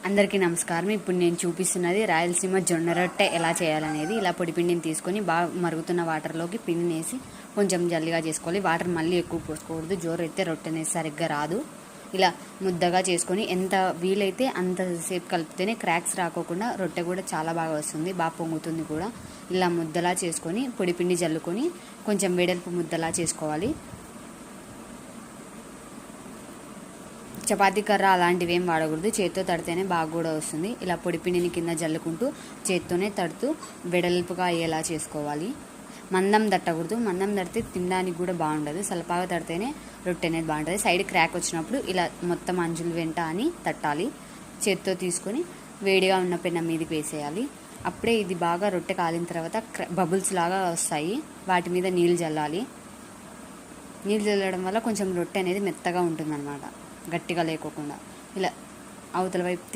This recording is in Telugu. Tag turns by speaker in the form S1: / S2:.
S1: అందరికీ నమస్కారం. ఇప్పుడు నేను చూపిస్తున్నది రాయలసీమ జొన్న రొట్టె ఎలా చేయాలనేది. ఇలా పొడి పిండిని తీసుకొని బాగా మరుగుతున్న వాటర్లోకి పిండిని వేసి కొంచెం జల్లిగా చేసుకోవాలి. వాటర్ మళ్ళీ ఎక్కువ పోసుకోకూడదు, జోరు అయితే రొట్టె అనేది సరిగ్గా రాదు. ఇలా ముద్దగా చేసుకొని ఎంత వీలైతే అంతసేపు కలిపితేనే క్రాక్స్ రాకోకుండా రొట్టె కూడా చాలా బాగా వస్తుంది, బాగా పొంగుతుంది కూడా. ఇలా ముద్దలా చేసుకొని పొడి పిండి జల్లుకొని కొంచెం వెడల్పు ముద్దలా చేసుకోవాలి. చపాతీ కర్ర అలాంటివి ఏం వాడకూడదు, చేత్తో తడితేనే బాగా కూడా వస్తుంది. ఇలా పొడిపిండిని కింద జల్లుకుంటూ చేత్తోనే తడుతూ వెడల్పుగా అయ్యేలా చేసుకోవాలి. మందం తట్టకూడదు, మందం తడితే తినడానికి కూడా బాగుండదు. సలపాగా తడితేనే రొట్టె అనేది బాగుంటుంది. సైడ్ క్రాక్ వచ్చినప్పుడు ఇలా మొత్తం అంచులు వెంట అని తట్టాలి. చేత్తో తీసుకొని వేడిగా ఉన్న పెనం మీదకి వేసేయాలి. అప్పుడే ఇది బాగా రొట్టె కాలిన తర్వాత బబుల్స్ లాగా వస్తాయి, వాటి మీద నీళ్ళు చల్లాలి. నీళ్ళు చల్లడం వల్ల కొంచెం రొట్టె అనేది మెత్తగా ఉంటుందన్నమాట, గట్టిగా లేకోకుండా. ఇలా అవతల వైపు